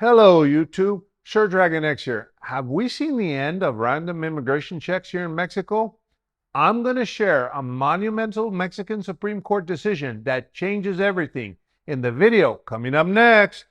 Hello, YouTube. Sure Dragon X here. Have we seen the end of random immigration checks here in Mexico? I'm going to share a monumental Mexican Supreme Court decision that changes everything in the video coming up next.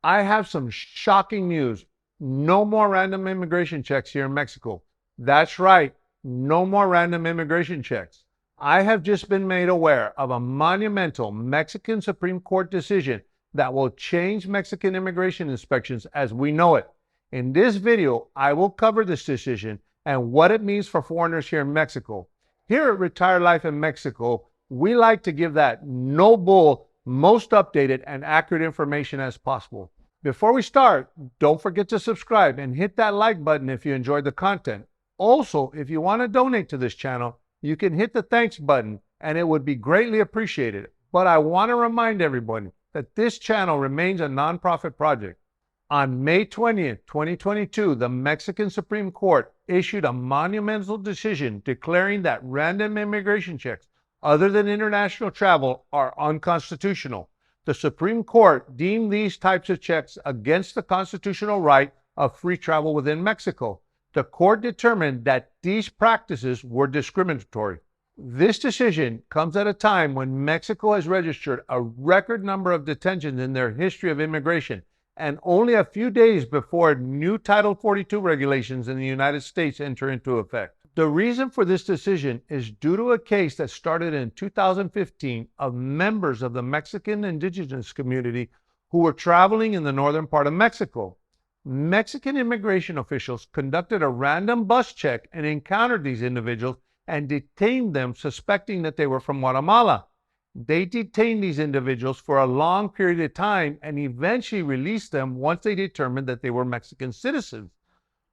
I have some shocking news. No more random immigration checks here in Mexico. That's right, no more random immigration checks. I have just been made aware of a monumental Mexican Supreme Court decision that will change Mexican immigration inspections as we know it. In this video, I will cover this decision and what it means for foreigners here in Mexico. Here at Retired Life in Mexico, we like to give that no bull, most updated and accurate information as possible. Before we start, don't forget to subscribe and hit that like button if you enjoyed the content. Also, if you want to donate to this channel, you can hit the thanks button and it would be greatly appreciated. But I want to remind everyone that this channel remains a nonprofit project. On May 20th, 2022, the Mexican Supreme Court issued a monumental decision declaring that random immigration checks other than international travel are unconstitutional. The Supreme Court deemed these types of checks against the constitutional right of free travel within Mexico. The court determined that these practices were discriminatory. This decision comes at a time when Mexico has registered a record number of detentions in their history of immigration, and only a few days before new Title 42 regulations in the United States enter into effect. The reason for this decision is due to a case that started in 2015 of members of the Mexican indigenous community who were traveling in the northern part of Mexico. Mexican immigration officials conducted a random bus check and encountered these individuals and detained them suspecting that they were from Guatemala. They detained these individuals for a long period of time and eventually released them once they determined that they were Mexican citizens.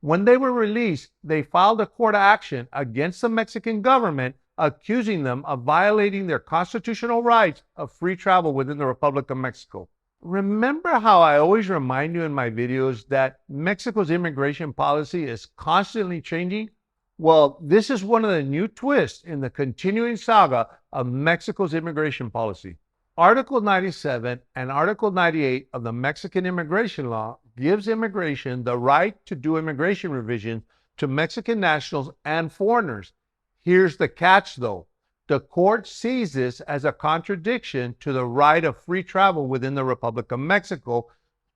When they were released, they filed a court action against the Mexican government, accusing them of violating their constitutional rights of free travel within the Republic of Mexico. Remember how I always remind you in my videos that Mexico's immigration policy is constantly changing? Well, this is one of the new twists in the continuing saga of Mexico's immigration policy. Article 97 and Article 98 of the Mexican immigration law gives immigration the right to do immigration revisions to Mexican nationals and foreigners. Here's the catch though. The court sees this as a contradiction to the right of free travel within the Republic of Mexico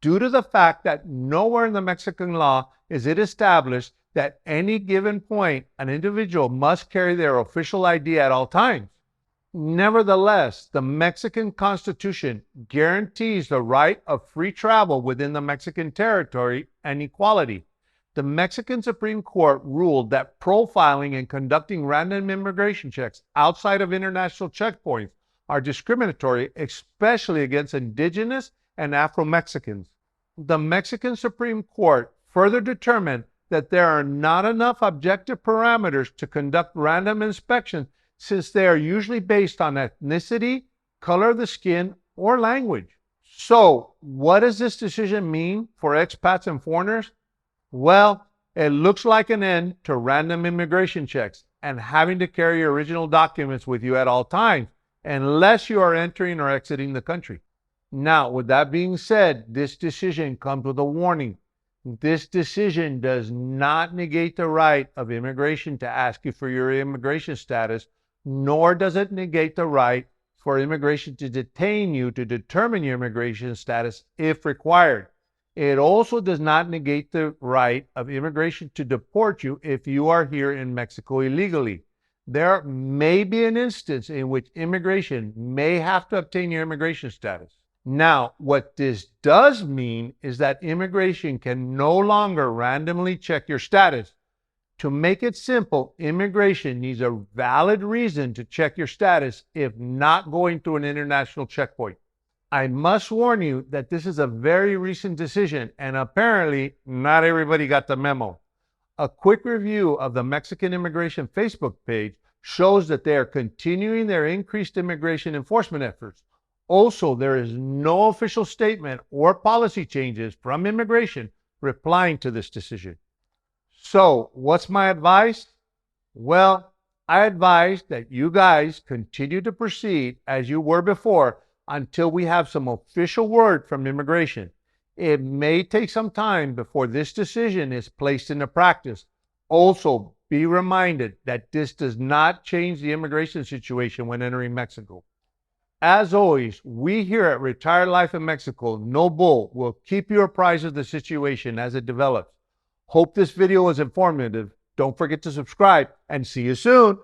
due to the fact that nowhere in the Mexican law is it established that any given point an individual must carry their official ID at all times. Nevertheless, the Mexican Constitution guarantees the right of free travel within the Mexican territory and equality. The Mexican Supreme Court ruled that profiling and conducting random immigration checks outside of international checkpoints are discriminatory, especially against indigenous and Afro-Mexicans. The Mexican Supreme Court further determined that there are not enough objective parameters to conduct random inspections since they are usually based on ethnicity, color of the skin, or language. So, what does this decision mean for expats and foreigners? Well, it looks like an end to random immigration checks and having to carry your original documents with you at all times, unless you are entering or exiting the country. Now, with that being said, this decision comes with a warning. This decision does not negate the right of immigration to ask you for your immigration status, nor does it negate the right for immigration to detain you to determine your immigration status if required. It also does not negate the right of immigration to deport you if you are here in Mexico illegally. There may be an instance in which immigration may have to obtain your immigration status. Now, what this does mean is that immigration can no longer randomly check your status. To make it simple, immigration needs a valid reason to check your status if not going through an international checkpoint. I must warn you that this is a very recent decision and apparently not everybody got the memo. A quick review of the Mexican immigration Facebook page shows that they are continuing their increased immigration enforcement efforts. Also, there is no official statement or policy changes from immigration replying to this decision. So, what's my advice? Well, I advise that you guys continue to proceed as you were before until we have some official word from immigration. It may take some time before this decision is placed into practice. Also, be reminded that this does not change the immigration situation when entering Mexico. As always, we here at Retired Life in Mexico, No Bull, will keep you apprised of the situation as it develops. Hope this video was informative. Don't forget to subscribe and see you soon.